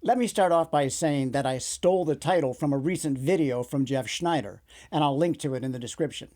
Let me start off by saying that I stole the title from a recent video from Jeff Schneider, and I'll link to it in the description.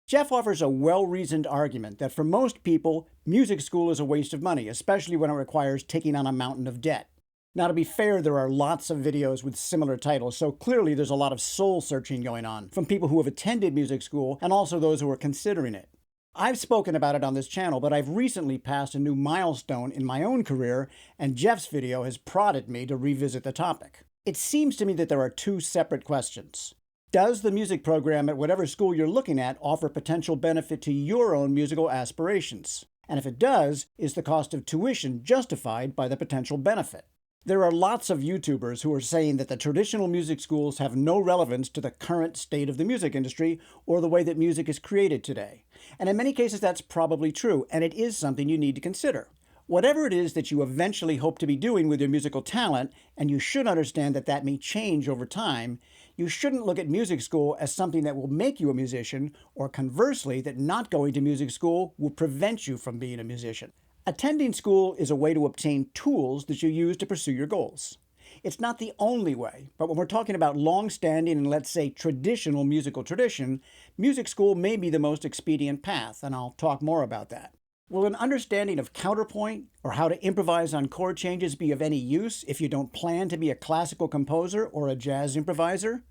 Jeff offers a well-reasoned argument that for most people, music school is a waste of money, especially when it requires taking on a mountain of debt. Now, to be fair, there are lots of videos with similar titles, so clearly there's a lot of soul-searching going on from people who have attended music school and also those who are considering it. I've spoken about it on this channel, but I've recently passed a new milestone in my own career, and Jeff's video has prodded me to revisit the topic. It seems to me that there are two separate questions. Does the music program at whatever school you're looking at offer potential benefit to your own musical aspirations? And if it does, is the cost of tuition justified by the potential benefit? There are lots of YouTubers who are saying that the traditional music schools have no relevance to the current state of the music industry or the way that music is created today. And in many cases, that's probably true, and it is something you need to consider. Whatever it is that you eventually hope to be doing with your musical talent, and you should understand that that may change over time, you shouldn't look at music school as something that will make you a musician, or conversely, that not going to music school will prevent you from being a musician. Attending school is a way to obtain tools that you use to pursue your goals. It's not the only way, but when we're talking about long-standing and, let's say, traditional musical tradition, music school may be the most expedient path, and I'll talk more about that. Will an understanding of counterpoint or how to improvise on chord changes be of any use if you don't plan to be a classical composer or a jazz improviser?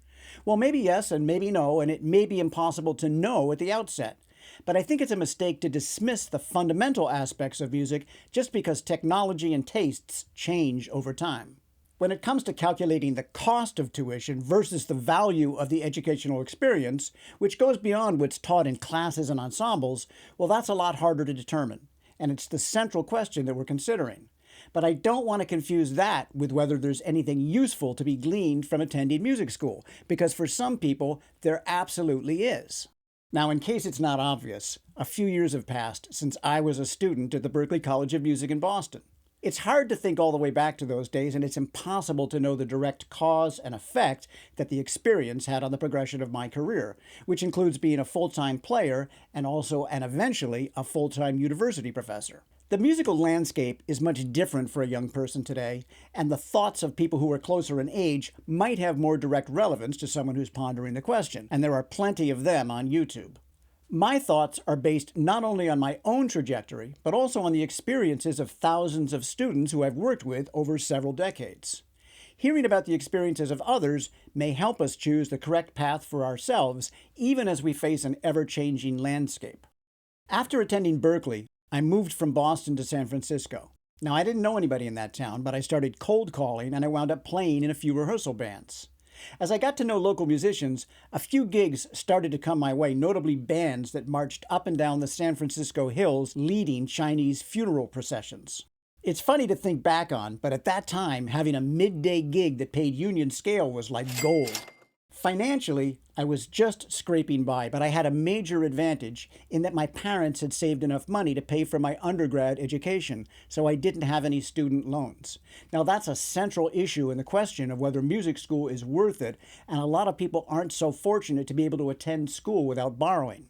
Well, maybe yes and maybe no, and it may be impossible to know at the outset. But I think it's a mistake to dismiss the fundamental aspects of music just because technology and tastes change over time. When it comes to calculating the cost of tuition versus the value of the educational experience, which goes beyond what's taught in classes and ensembles, well, that's a lot harder to determine. And it's the central question that we're considering. But I don't want to confuse that with whether there's anything useful to be gleaned from attending music school, because for some people, there absolutely is. Now, in case it's not obvious, a few years have passed since I was a student at the Berklee College of Music in Boston. It's hard to think all the way back to those days, and it's impossible to know the direct cause and effect that the experience had on the progression of my career, which includes being a full-time player and also, and eventually, a full-time university professor. The musical landscape is much different for a young person today, and the thoughts of people who are closer in age might have more direct relevance to someone who's pondering the question, and there are plenty of them on YouTube. My thoughts are based not only on my own trajectory, but also on the experiences of thousands of students who I've worked with over several decades. Hearing about the experiences of others may help us choose the correct path for ourselves, even as we face an ever-changing landscape. After attending Berklee, I moved from Boston to San Francisco. Now, I didn't know anybody in that town, but I started cold calling and I wound up playing in a few rehearsal bands. As I got to know local musicians, a few gigs started to come my way, notably bands that marched up and down the San Francisco hills leading Chinese funeral processions. It's funny to think back on, but at that time, having a midday gig that paid union scale was like gold. Financially, I was just scraping by, but I had a major advantage in that my parents had saved enough money to pay for my undergrad education, so I didn't have any student loans. Now, that's a central issue in the question of whether music school is worth it, and a lot of people aren't so fortunate to be able to attend school without borrowing.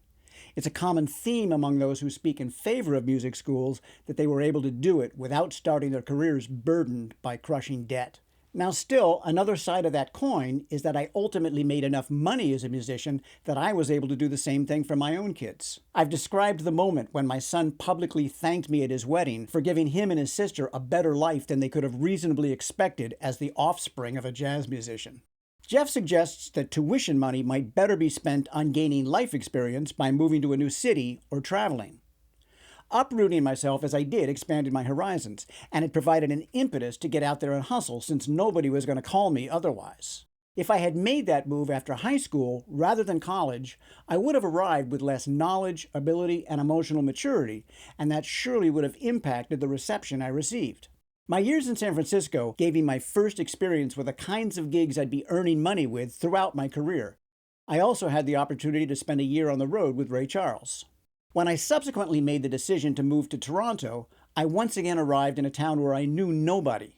It's a common theme among those who speak in favor of music schools that they were able to do it without starting their careers burdened by crushing debt. Now still, another side of that coin is that I ultimately made enough money as a musician that I was able to do the same thing for my own kids. I've described the moment when my son publicly thanked me at his wedding for giving him and his sister a better life than they could have reasonably expected as the offspring of a jazz musician. Jeff suggests that tuition money might better be spent on gaining life experience by moving to a new city or traveling. Uprooting myself as I did expanded my horizons, and it provided an impetus to get out there and hustle since nobody was going to call me otherwise. If I had made that move after high school rather than college, I would have arrived with less knowledge, ability, and emotional maturity, and that surely would have impacted the reception I received. My years in San Francisco gave me my first experience with the kinds of gigs I'd be earning money with throughout my career. I also had the opportunity to spend a year on the road with Ray Charles. When I subsequently made the decision to move to Toronto, I once again arrived in a town where I knew nobody.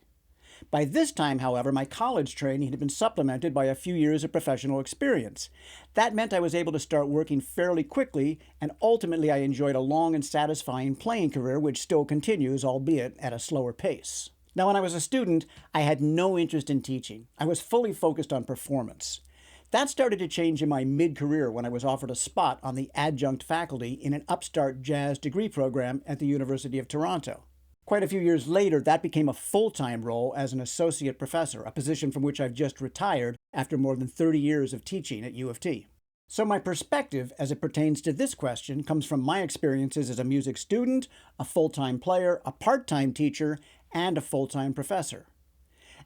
By this time, however, my college training had been supplemented by a few years of professional experience. That meant I was able to start working fairly quickly, and ultimately I enjoyed a long and satisfying playing career which still continues, albeit at a slower pace. Now, when I was a student, I had no interest in teaching. I was fully focused on performance. That started to change in my mid-career when I was offered a spot on the adjunct faculty in an upstart jazz degree program at the University of Toronto. Quite a few years later, that became a full-time role as an associate professor, a position from which I've just retired after more than 30 years of teaching at U of T. So my perspective as it pertains to this question comes from my experiences as a music student, a full-time player, a part-time teacher, and a full-time professor.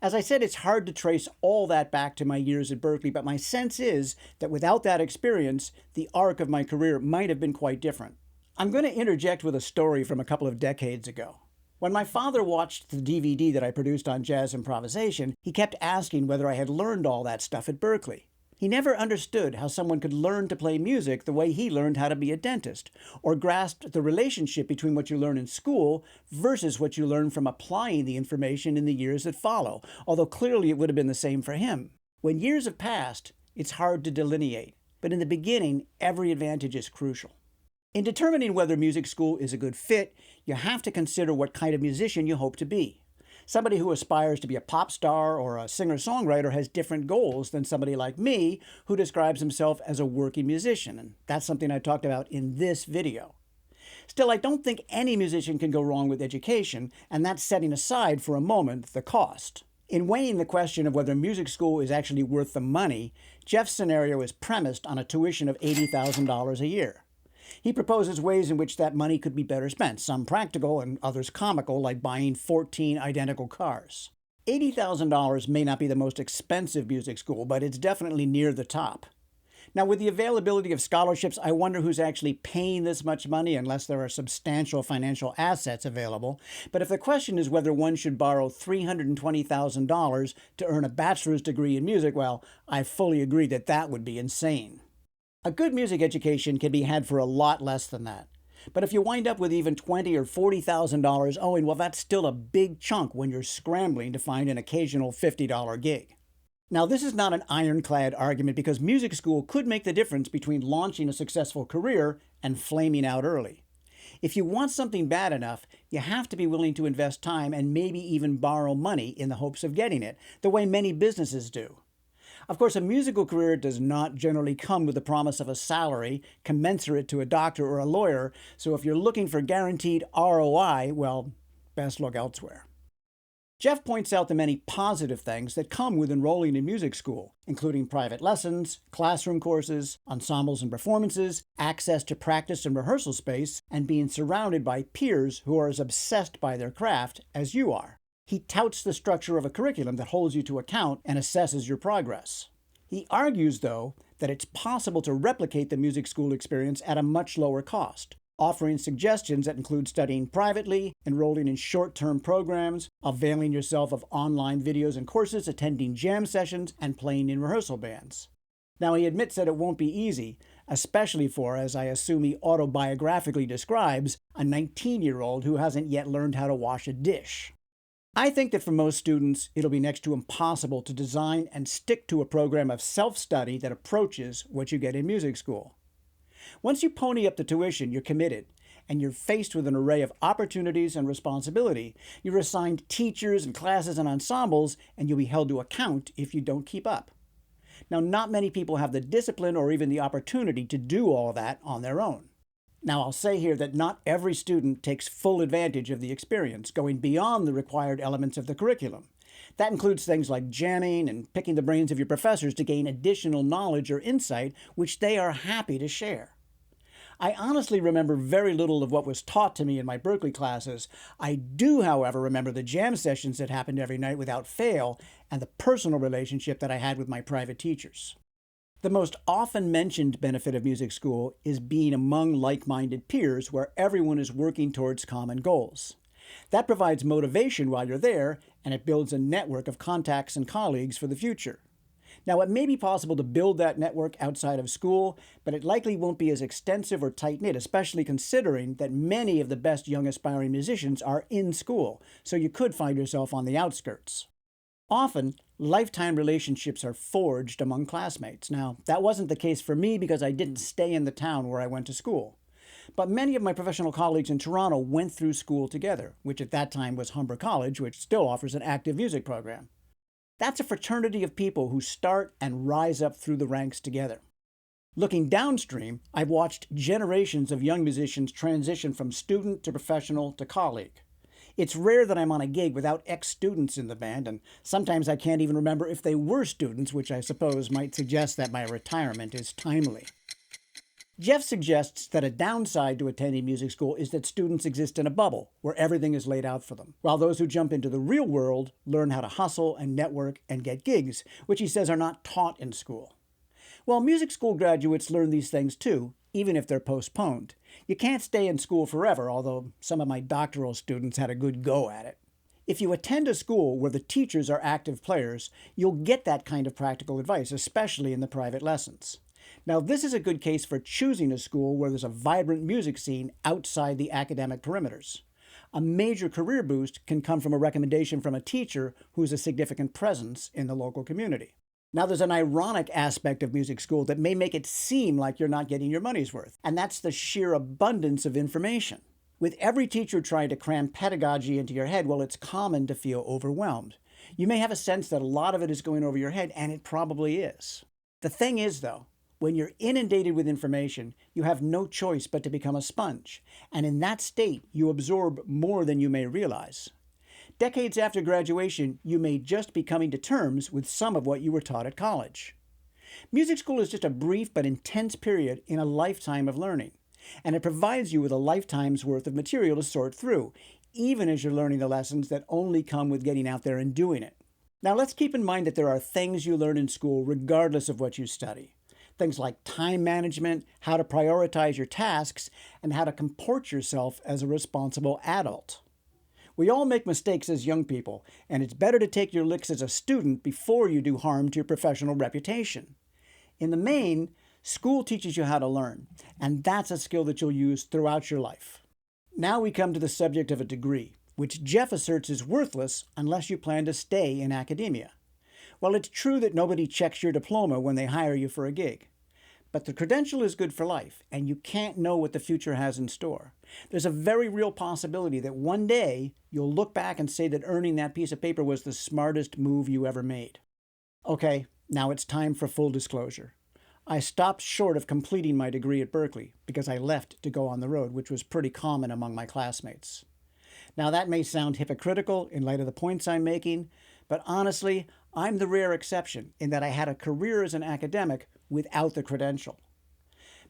As I said, it's hard to trace all that back to my years at Berklee, but my sense is that without that experience, the arc of my career might have been quite different. I'm going to interject with a story from a couple of decades ago. When my father watched the DVD that I produced on jazz improvisation, he kept asking whether I had learned all that stuff at Berklee. He never understood how someone could learn to play music the way he learned how to be a dentist, or grasped the relationship between what you learn in school versus what you learn from applying the information in the years that follow, although clearly it would have been the same for him. When years have passed, it's hard to delineate, but in the beginning, every advantage is crucial. In determining whether music school is a good fit, you have to consider what kind of musician you hope to be. Somebody who aspires to be a pop star or a singer-songwriter has different goals than somebody like me who describes himself as a working musician, and that's something I talked about in this video. Still, I don't think any musician can go wrong with education, and that's setting aside for a moment the cost. In weighing the question of whether music school is actually worth the money, Jeff's scenario is premised on a tuition of $80,000 a year. He proposes ways in which that money could be better spent, some practical and others comical, like buying 14 identical cars. $80,000 may not be the most expensive music school, but it's definitely near the top. Now, with the availability of scholarships, I wonder who's actually paying this much money unless there are substantial financial assets available. But if the question is whether one should borrow $320,000 to earn a bachelor's degree in music, well, I fully agree that that would be insane. A good music education can be had for a lot less than that. But if you wind up with even $20,000 or $40,000 owing, well, that's still a big chunk when you're scrambling to find an occasional $50 gig. Now, this is not an ironclad argument because music school could make the difference between launching a successful career and flaming out early. If you want something bad enough, you have to be willing to invest time and maybe even borrow money in the hopes of getting it, the way many businesses do. Of course, a musical career does not generally come with the promise of a salary commensurate to a doctor or a lawyer, so if you're looking for guaranteed ROI, well, best look elsewhere. Jeff points out the many positive things that come with enrolling in music school, including private lessons, classroom courses, ensembles and performances, access to practice and rehearsal space, and being surrounded by peers who are as obsessed by their craft as you are. He touts the structure of a curriculum that holds you to account and assesses your progress. He argues, though, that it's possible to replicate the music school experience at a much lower cost, offering suggestions that include studying privately, enrolling in short-term programs, availing yourself of online videos and courses, attending jam sessions, and playing in rehearsal bands. Now, he admits that it won't be easy, especially for, as I assume he autobiographically describes, a 19-year-old who hasn't yet learned how to wash a dish. I think that for most students, it'll be next to impossible to design and stick to a program of self-study that approaches what you get in music school. Once you pony up the tuition, you're committed, and you're faced with an array of opportunities and responsibility. You're assigned teachers and classes and ensembles, and you'll be held to account if you don't keep up. Now, not many people have the discipline or even the opportunity to do all that on their own. Now, I'll say here that not every student takes full advantage of the experience, going beyond the required elements of the curriculum. That includes things like jamming and picking the brains of your professors to gain additional knowledge or insight, which they are happy to share. I honestly remember very little of what was taught to me in my Berklee classes. I do, however, remember the jam sessions that happened every night without fail and the personal relationship that I had with my private teachers. The most often mentioned benefit of music school is being among like-minded peers where everyone is working towards common goals. That provides motivation while you're there, and it builds a network of contacts and colleagues for the future. Now, it may be possible to build that network outside of school, but it likely won't be as extensive or tight-knit, especially considering that many of the best young aspiring musicians are in school, so you could find yourself on the outskirts. Often, lifetime relationships are forged among classmates. Now, that wasn't the case for me because I didn't stay in the town where I went to school. But many of my professional colleagues in Toronto went through school together, which at that time was Humber College, which still offers an active music program. That's a fraternity of people who start and rise up through the ranks together. Looking downstream, I've watched generations of young musicians transition from student to professional to colleague. It's rare that I'm on a gig without ex-students in the band, and sometimes I can't even remember if they were students, which I suppose might suggest that my retirement is timely. Jeff suggests that a downside to attending music school is that students exist in a bubble where everything is laid out for them, while those who jump into the real world learn how to hustle and network and get gigs, which he says are not taught in school. Well, music school graduates learn these things too, even if they're postponed. You can't stay in school forever, although some of my doctoral students had a good go at it. If you attend a school where the teachers are active players, you'll get that kind of practical advice, especially in the private lessons. Now, this is a good case for choosing a school where there's a vibrant music scene outside the academic perimeters. A major career boost can come from a recommendation from a teacher who's a significant presence in the local community. Now, there's an ironic aspect of music school that may make it seem like you're not getting your money's worth, and that's the sheer abundance of information. With every teacher trying to cram pedagogy into your head, well, it's common to feel overwhelmed. You may have a sense that a lot of it is going over your head, and it probably is. The thing is, though, when you're inundated with information, you have no choice but to become a sponge, and in that state, you absorb more than you may realize. Decades after graduation, you may just be coming to terms with some of what you were taught at college. Music school is just a brief but intense period in a lifetime of learning, and it provides you with a lifetime's worth of material to sort through, even as you're learning the lessons that only come with getting out there and doing it. Now, let's keep in mind that there are things you learn in school regardless of what you study. Things like time management, how to prioritize your tasks, and how to comport yourself as a responsible adult. We all make mistakes as young people, and it's better to take your licks as a student before you do harm to your professional reputation. In the main, school teaches you how to learn, and that's a skill that you'll use throughout your life. Now we come to the subject of a degree, which Jeff asserts is worthless unless you plan to stay in academia. Well, it's true that nobody checks your diploma when they hire you for a gig. But the credential is good for life, and you can't know what the future has in store. There's a very real possibility that one day you'll look back and say that earning that piece of paper was the smartest move you ever made. Okay, now it's time for full disclosure. I stopped short of completing my degree at Berkeley because I left to go on the road, which was pretty common among my classmates. Now that may sound hypocritical in light of the points I'm making, but honestly, I'm the rare exception in that I had a career as an academic without the credential.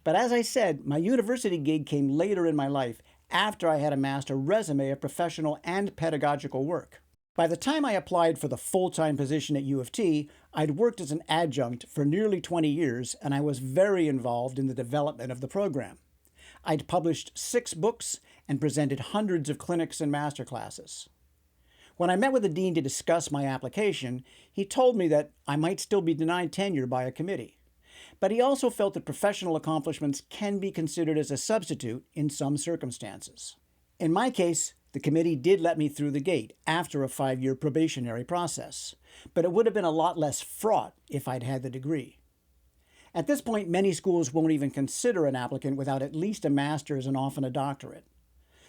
But as I said, my university gig came later in my life after I had amassed a resume of professional and pedagogical work. By the time I applied for the full-time position at U of T, I'd worked as an adjunct for nearly 20 years, and I was very involved in the development of the program. I'd published 6 books and presented hundreds of clinics and masterclasses. When I met with the dean to discuss my application, he told me that I might still be denied tenure by a committee. But he also felt that professional accomplishments can be considered as a substitute in some circumstances. In my case, the committee did let me through the gate after a 5-year probationary process, but it would have been a lot less fraught if I'd had the degree. At this point, many schools won't even consider an applicant without at least a master's and often a doctorate.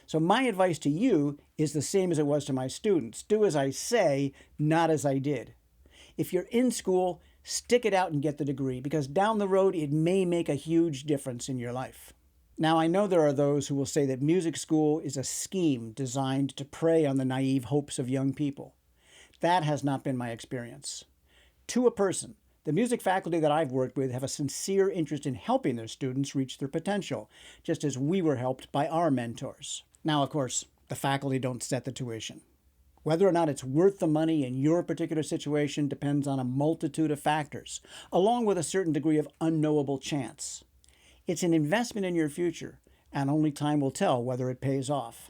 So my advice to you is the same as it was to my students. Do as I say, not as I did. If you're in school, stick it out and get the degree, because down the road it may make a huge difference in your life. Now, I know there are those who will say that music school is a scheme designed to prey on the naive hopes of young people. That has not been my experience. To a person, the music faculty that I've worked with have a sincere interest in helping their students reach their potential, just as we were helped by our mentors. Now, of course, the faculty don't set the tuition. Whether or not it's worth the money in your particular situation depends on a multitude of factors, along with a certain degree of unknowable chance. It's an investment in your future, and only time will tell whether it pays off.